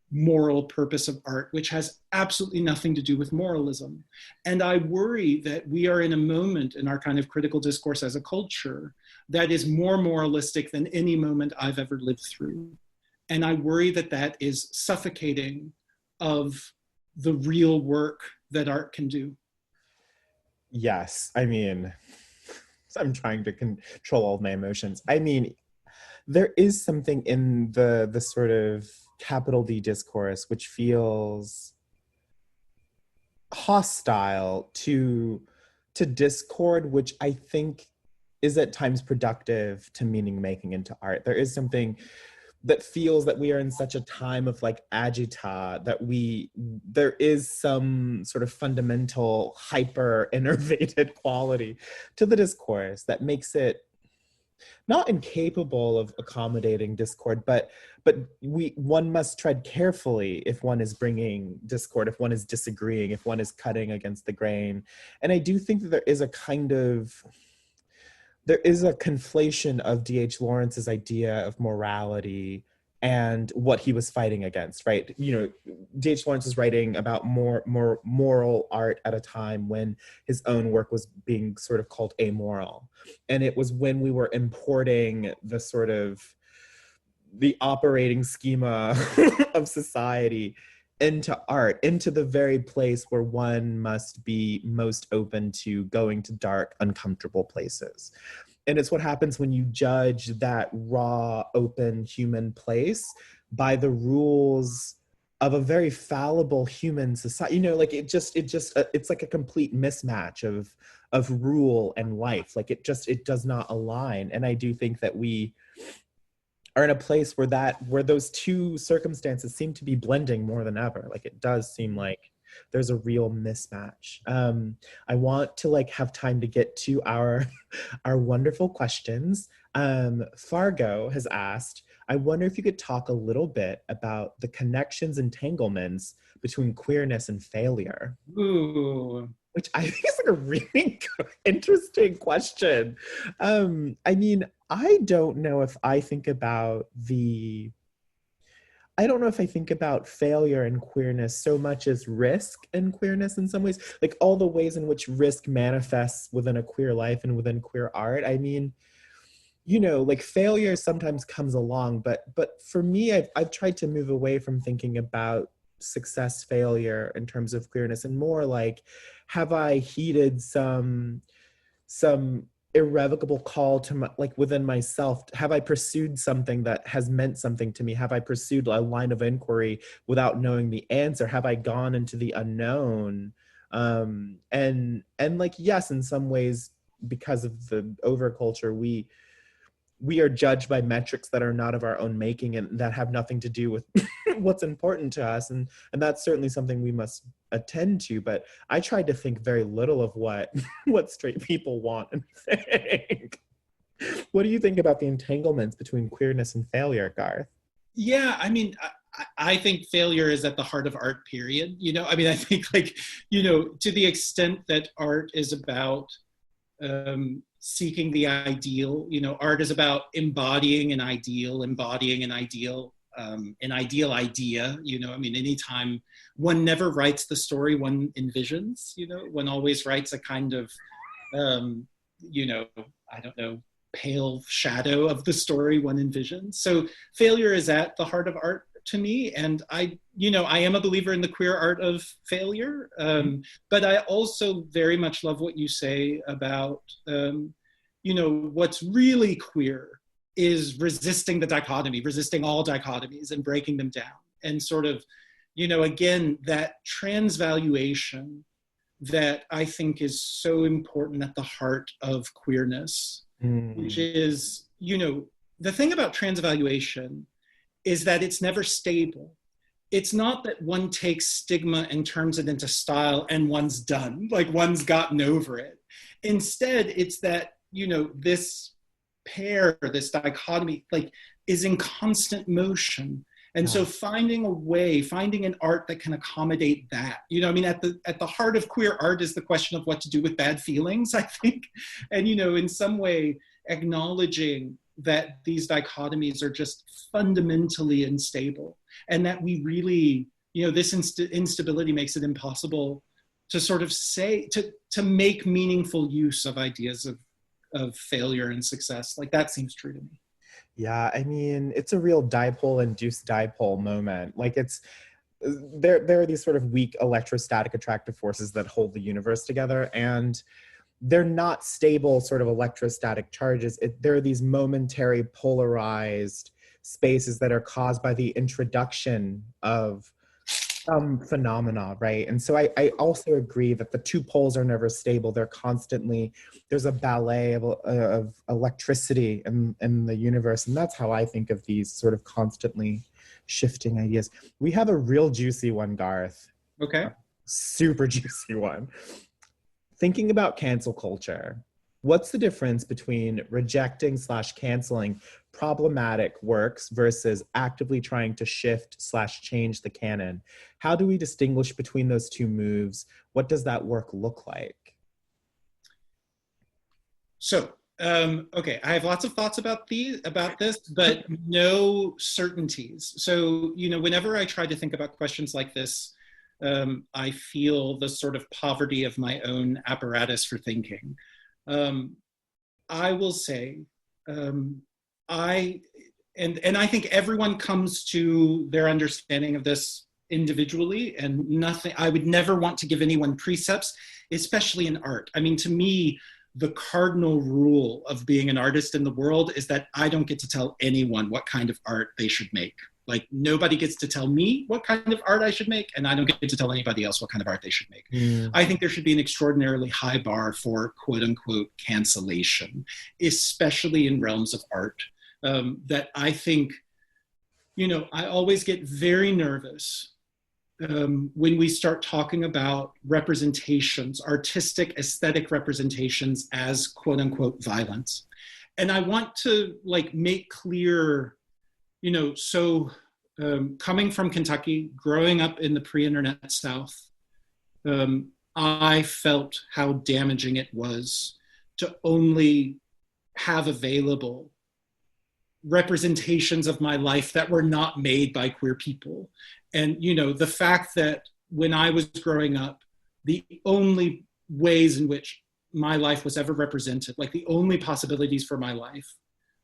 moral purpose of art, which has absolutely nothing to do with moralism. And I worry that we are in a moment in our kind of critical discourse as a culture that is more moralistic than any moment I've ever lived through. And I worry that that is suffocating of the real work that art can do. Yes, I mean, I'm trying to control all of my emotions. I mean, there is something in the sort of capital D discourse which feels hostile to discord, which I think is at times productive to meaning making into art. There is something that feels that we are in such a time of like agita that there is some sort of fundamental hyper innervated quality to the discourse that makes it not incapable of accommodating discord, but one must tread carefully if one is bringing discord, if one is disagreeing, if one is cutting against the grain. And I do think that there is a conflation of D.H. Lawrence's idea of morality and what he was fighting against, right? You know, D.H. Lawrence is writing about more moral art at a time when his own work was being sort of called amoral. And it was when we were importing the sort of the operating schema of society into art, into the very place where one must be most open to going to dark, uncomfortable places. And it's what happens when you judge that raw, open human place by the rules of a very fallible human society. You know, like it's like a complete mismatch of rule and life. Like it does not align. And I do think that we are in a place where those two circumstances seem to be blending more than ever. Like it does seem like there's a real mismatch. I want to like have time to get to our wonderful questions. Fargo has asked, I wonder if you could talk a little bit about the connections, entanglements between queerness and failure. Ooh. Which I think is like a really interesting question. I mean, I don't know if I think about failure and queerness so much as risk and queerness in some ways, like all the ways in which risk manifests within a queer life and within queer art. I mean, you know, like failure sometimes comes along, but for me, I've tried to move away from thinking about success, failure in terms of queerness, and more like, have I heeded some irrevocable call to within myself? Have I pursued something that has meant something to me? Have I pursued a line of inquiry without knowing the answer? Have I gone into the unknown? And like, yes, in some ways, because of the overculture, we are judged by metrics that are not of our own making and that have nothing to do with what's important to us. And that's certainly something we must attend to. But I tried to think very little of what straight people want and think. What do you think about the entanglements between queerness and failure, Garth? Yeah, I mean, I think failure is at the heart of art, period. You know, I mean, I think like, you know, to the extent that art is about seeking the ideal, you know, art is about embodying an ideal idea, you know. I mean, anytime, one never writes the story one envisions, you know, one always writes a kind of, you know, I don't know, pale shadow of the story one envisions. So failure is at the heart of art to me. And I am a believer in the queer art of failure. But I also very much love what you say about, you know, what's really queer is resisting the dichotomy, resisting all dichotomies and breaking them down. And sort of, you know, again, that transvaluation that I think is so important at the heart of queerness, which is, you know, the thing about transvaluation is that it's never stable. It's not that one takes stigma and turns it into style and one's done, like one's gotten over it. Instead, it's that, you know, this pair, this dichotomy, like, is in constant motion. And so finding a way, finding an art that can accommodate that, you know, I mean, at the heart of queer art is the question of what to do with bad feelings, I think. And, you know, in some way acknowledging that these dichotomies are just fundamentally unstable, and that we really, this instability makes it impossible to sort of say, to make meaningful use of ideas of failure and success. Like, that seems true to me. Yeah, I mean, it's a real dipole-induced dipole moment. Like, there are these sort of weak electrostatic attractive forces that hold the universe together, and they're not stable sort of electrostatic charges. There are these momentary polarized spaces that are caused by the introduction of some phenomena, right? And so I also agree that the two poles are never stable. They're constantly, there's a ballet of electricity in the universe. And that's how I think of these sort of constantly shifting ideas. We have a real juicy one, Garth. Okay. A super juicy one. Thinking about cancel culture, what's the difference between rejecting/canceling problematic works versus actively trying to shift/change the canon? How do we distinguish between those two moves? What does that work look like? So, okay, I have lots of thoughts about this, but no certainties. So, whenever I try to think about questions like this, I feel the sort of poverty of my own apparatus for thinking. I will say, I think everyone comes to their understanding of this individually, and I would never want to give anyone precepts, especially in art. I mean, to me, the cardinal rule of being an artist in the world is that I don't get to tell anyone what kind of art they should make. Like, nobody gets to tell me what kind of art I should make, and I don't get to tell anybody else what kind of art they should make. I think there should be an extraordinarily high bar for quote unquote cancellation, especially in realms of art. That I think, I always get very nervous when we start talking about representations, artistic, aesthetic representations as quote unquote violence. And I want to make clear, coming from Kentucky, growing up in the pre-internet South, I felt how damaging it was to only have available representations of my life that were not made by queer people. And, the fact that when I was growing up, the only ways in which my life was ever represented, like the only possibilities for my life,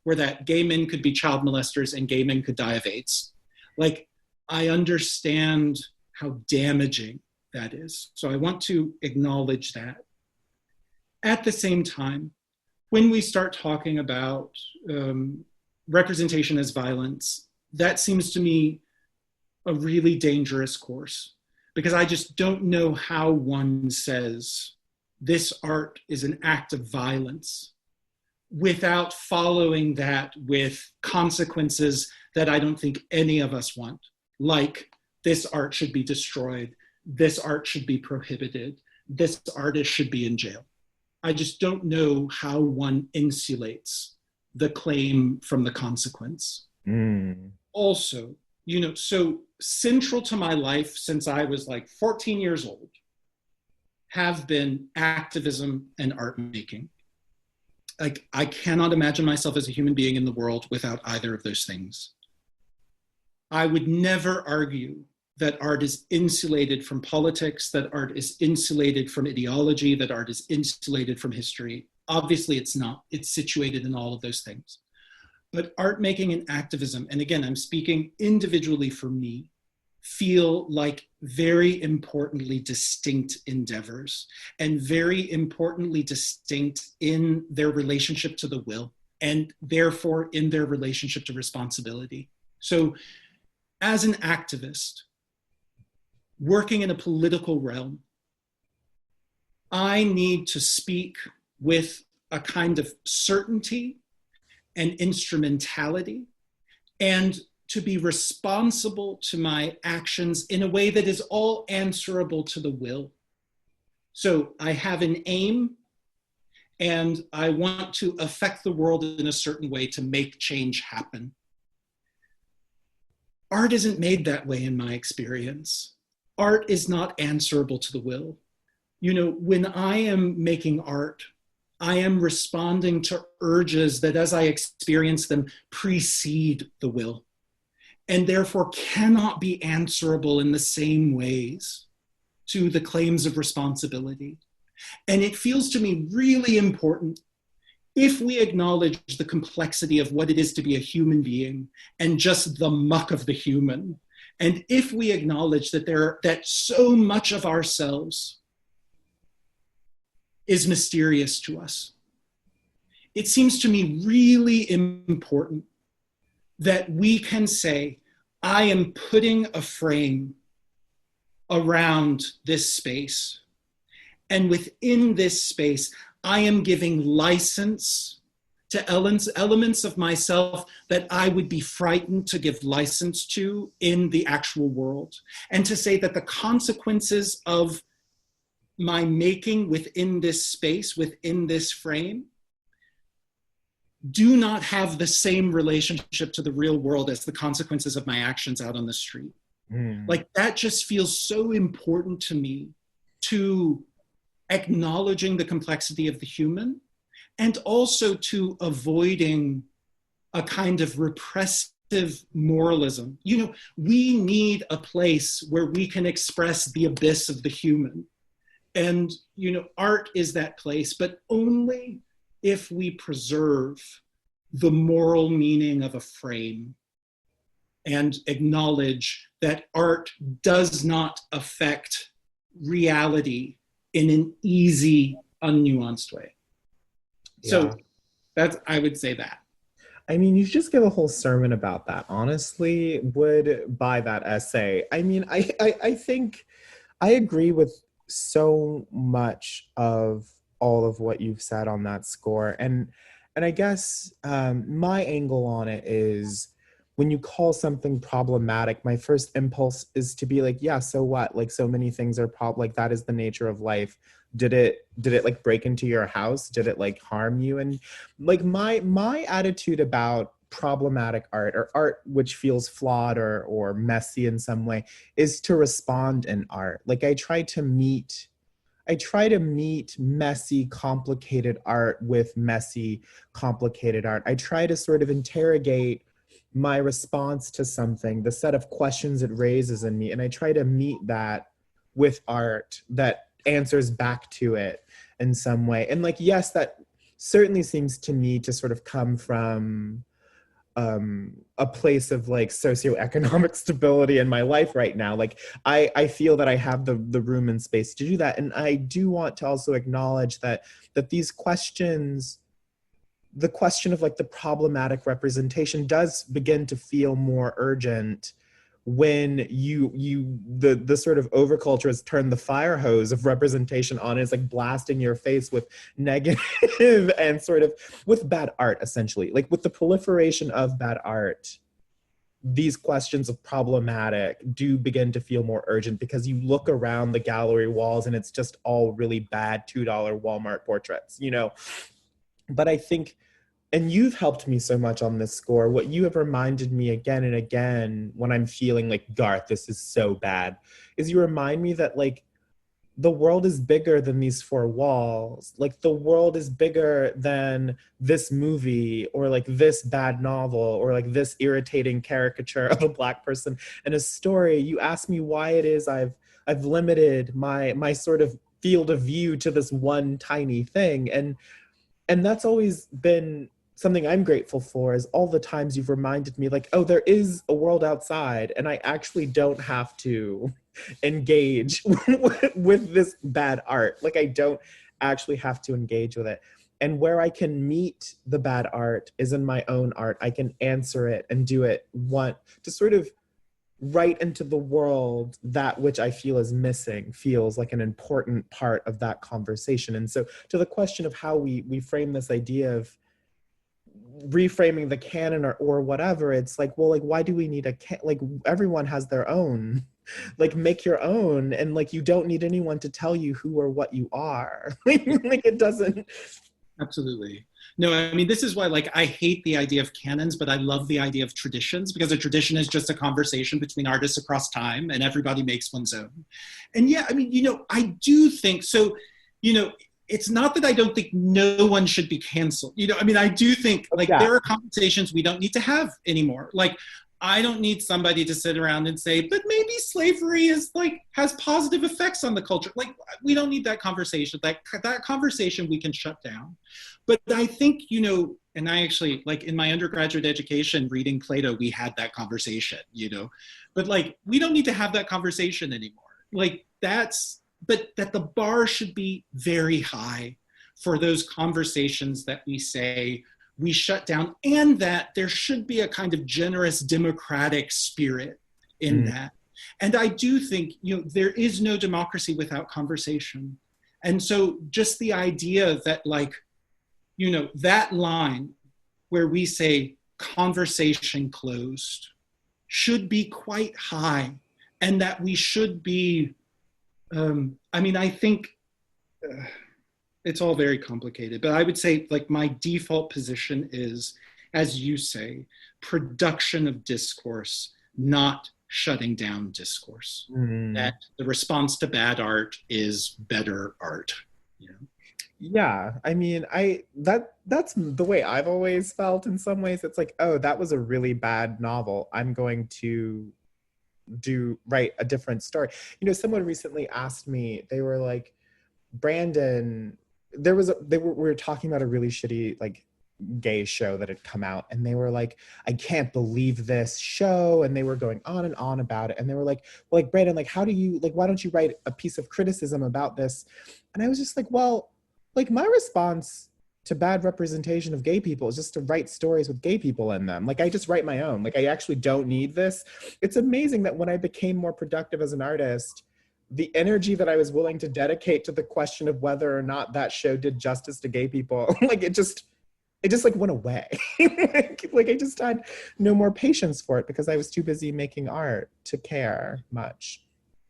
were that gay men could be child molesters and gay men could die of AIDS. Like, I understand how damaging that is. So I want to acknowledge that. At the same time, when we start talking about representation as violence, that seems to me a really dangerous course, because I just don't know how one says this art is an act of violence without following that with consequences that I don't think any of us want. Like, this art should be destroyed, this art should be prohibited, this artist should be in jail. I just don't know how one insulates the claim from the consequence. Also, so central to my life since I was 14 years old have been activism and art making. Like, I cannot imagine myself as a human being in the world without either of those things. I would never argue that art is insulated from politics, that art is insulated from ideology, that art is insulated from history. Obviously, it's not. It's situated in all of those things. But art making and activism, and again, I'm speaking individually for me, feel like very importantly distinct endeavors, and very importantly distinct in their relationship to the will, and therefore in their relationship to responsibility. So as an activist, working in a political realm, I need to speak with a kind of certainty and instrumentality, and to be responsible to my actions in a way that is all answerable to the will. So I have an aim, and I want to affect the world in a certain way to make change happen. Art isn't made that way in my experience. Art is not answerable to the will. When I am making art, I am responding to urges that, as I experience them, precede the will, and therefore cannot be answerable in the same ways to the claims of responsibility. And it feels to me really important, if we acknowledge the complexity of what it is to be a human being and just the muck of the human, and if we acknowledge that so much of ourselves is mysterious to us, it seems to me really important that we can say, I am putting a frame around this space, and within this space, I am giving license to elements of myself that I would be frightened to give license to in the actual world. And to say that the consequences of my making within this space, within this frame, do not have the same relationship to the real world as the consequences of my actions out on the street. Like, that just feels so important to me, to acknowledging the complexity of the human, and also to avoiding a kind of repressive moralism. You know, we need a place where we can express the abyss of the human. And, you know, art is that place, but only if we preserve the moral meaning of a frame and acknowledge that art does not affect reality in an easy, unnuanced way. So that's, I would say that. I mean, you just give a whole sermon about that. Honestly, would buy that essay. I mean, I think I agree with so much of all of what you've said on that score. And I guess my angle on it is, when you call something problematic, my first impulse is to be like, yeah, so what? Like, so many things are like, that is the nature of life. Did it like break into your house? Did it like harm you? And like my attitude about problematic art, or art which feels flawed or messy in some way, is to respond in art. Like, I try to meet messy, complicated art with messy, complicated art. I try to sort of interrogate my response to something, the set of questions it raises in me, and I try to meet that with art that answers back to it in some way. And like, yes, that certainly seems to me to sort of come from a place of like socioeconomic stability in my life right now. Like, I feel that I have the room and space to do that. And I do want to also acknowledge that these questions, the question of like the problematic representation, does begin to feel more urgent when the sort of overculture has turned the fire hose of representation on. It's like blasting your face with negative and sort of with bad art, essentially. Like, with the proliferation of bad art, these questions of problematic do begin to feel more urgent, because you look around the gallery walls and it's just all really bad $2 Walmart portraits, you know? But I think, and you've helped me so much on this score, what you have reminded me again and again when I'm feeling like, Garth, this is so bad, is you remind me that like, the world is bigger than these four walls. Like, the world is bigger than this movie, or like this bad novel, or like this irritating caricature of a Black person in a story. You ask me why it is I've limited my sort of field of view to this one tiny thing. And that's always been something I'm grateful for, is all the times you've reminded me like, oh, there is a world outside, and I actually don't have to engage with this bad art. Like, I don't actually have to engage with it. And where I can meet the bad art is in my own art. I can answer it and do it, want to sort of write into the world that which I feel is missing, feels like an important part of that conversation. And so to the question of how we frame this idea of reframing the canon or whatever, it's like, well, like, why do we need like, everyone has their own, like, make your own, and like, you don't need anyone to tell you who or what you are. Like, it doesn't. Absolutely. No, I mean, this is why, like, I hate the idea of canons, but I love the idea of traditions, because a tradition is just a conversation between artists across time, and everybody makes one's own. And yeah, I mean, you know, I do think so, you know, it's not that I don't think no one should be canceled. You know, I mean, I do think like there are conversations we don't need to have anymore. Like, I don't need somebody to sit around and say, but maybe slavery is like has positive effects on the culture. Like, we don't need that conversation. That conversation we can shut down. But I think, you know, and I actually, like in my undergraduate education, reading Plato, we had that conversation, you know, but like, we don't need to have that conversation anymore. Like but that the bar should be very high for those conversations that we say we shut down, and that there should be a kind of generous democratic spirit in that. And I do think, you know, there is no democracy without conversation. And so just the idea that, like, you know, that line where we say conversation closed should be quite high, and that we should be, I mean, I think it's all very complicated, but I would say, like, my default position is, as you say, production of discourse, not shutting down discourse. That the response to bad art is better art. You know? Yeah, I mean, that's the way I've always felt in some ways. It's like, oh, that was a really bad novel. I'm going to write a different story. You know, someone recently asked me, they were like, Brandon, we were talking about a really shitty, like, gay show that had come out, and they were like, I can't believe this show, and they were going on and on about it, and they were like, well, like, Brandon, like, why don't you write a piece of criticism about this? And I was just like, well, like, my response to bad representation of gay people is just to write stories with gay people in them. Like, I just write my own. Like, I actually don't need this. It's amazing that when I became more productive as an artist, the energy that I was willing to dedicate to the question of whether or not that show did justice to gay people, like, it just like went away. like I just had no more patience for it because I was too busy making art to care much.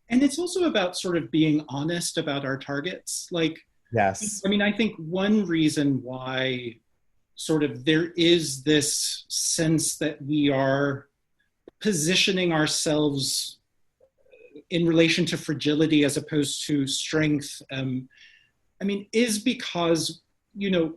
And it's also about sort of being honest about our targets. Like, yes. I mean, I think one reason why sort of there is this sense that we are positioning ourselves in relation to fragility as opposed to strength, I mean, is because, you know,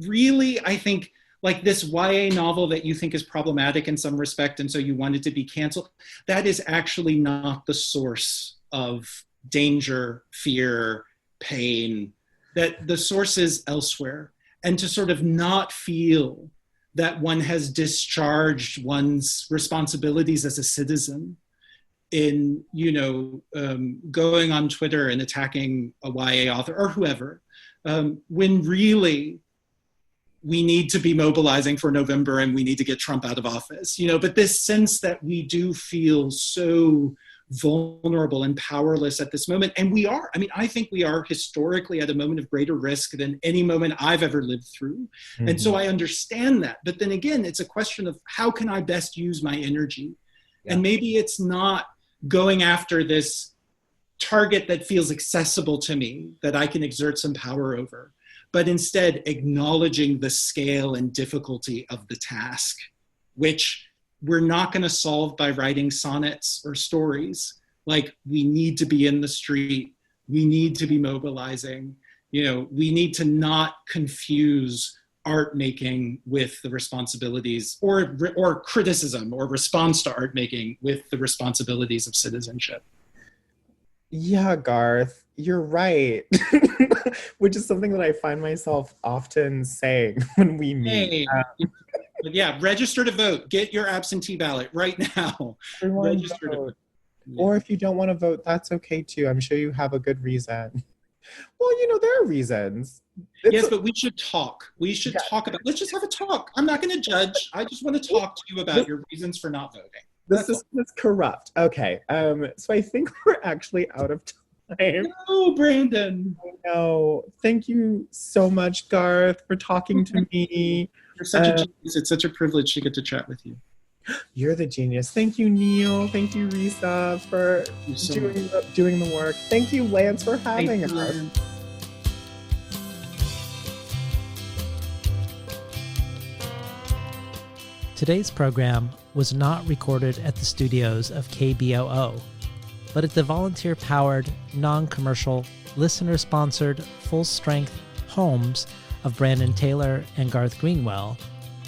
really, I think, like, this YA novel that you think is problematic in some respect, and so you want it to be canceled, that is actually not the source of danger, fear, pain, that the source is elsewhere. And to sort of not feel that one has discharged one's responsibilities as a citizen in, you know, going on Twitter and attacking a YA author or whoever, when really we need to be mobilizing for November and we need to get Trump out of office, you know, but this sense that we do feel so vulnerable and powerless at this moment. And we are, I mean, I think we are historically at a moment of greater risk than any moment I've ever lived through. Mm-hmm. And so I understand that. But then again, it's a question of how can I best use my energy? Yeah. And maybe it's not going after this target that feels accessible to me, that I can exert some power over, but instead acknowledging the scale and difficulty of the task, which we're not going to solve by writing sonnets or stories. Like, we need to be in the street. We need to be mobilizing. You know, we need to not confuse art making with the responsibilities or criticism or response to art making with the responsibilities of citizenship. Yeah, Garth, you're right. Which is something that I find myself often saying when we meet. Hey. Yeah, register to vote. Get your absentee ballot right now. Register to vote. Or if you don't want to vote, that's okay too. I'm sure you have a good reason. Well, you know, there are reasons. Yes, but we should talk. We should talk about, let's just have a talk. I'm not going to judge. I just want to talk to you about your reasons for not voting. This is corrupt. Okay. So I think we're actually out of time. No, Brandon. No. Thank you so much, Garth, for talking to me. You're such a genius. It's such a privilege to get to chat with you. You're the genius. Thank you, Neil. Thank you, Risa, for doing the work. Thank you, Lance, for having us. Today's program was not recorded at the studios of KBOO, but at the volunteer-powered, non-commercial listener-sponsored full-strength homes of Brandon Taylor and Garth Greenwell,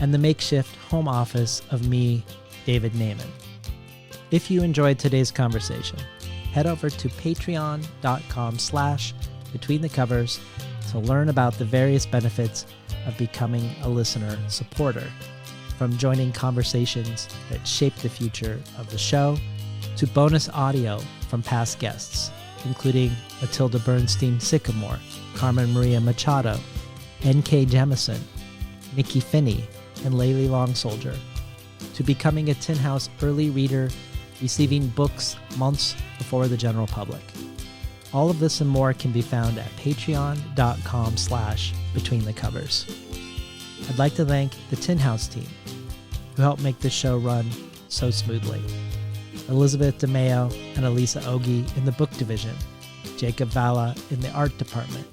and the makeshift home office of me, David Naiman. If you enjoyed today's conversation, head over to patreon.com/betweenthecovers to learn about the various benefits of becoming a listener supporter, from joining conversations that shape the future of the show to bonus audio from past guests, including Matilda Bernstein Sycamore, Carmen Maria Machado, N.K. Jemison, Nikki Finney, and Laylee Longsoldier, to becoming a Tin House early reader, receiving books months before the general public. All of this and more can be found at patreon.com/betweenthecovers. I'd like to thank the Tin House team, who helped make this show run so smoothly. Elizabeth DeMeo and Elisa Ogie in the book division, Jacob Valla in the art department,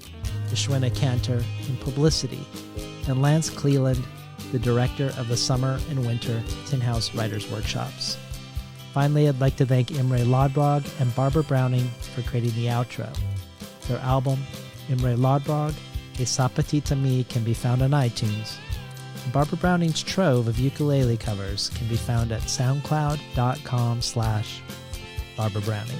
Ishwina Cantor in publicity, and Lance Cleland, the director of the summer and winter Tin House Writers Workshops. Finally, I'd like to thank Imre Lodbrog and Barbara Browning for creating the outro. Their album, Imre Lodbrog, A Sapatita Me, can be found on iTunes. And Barbara Browning's trove of ukulele covers can be found at soundcloud.com/Barbara Browning.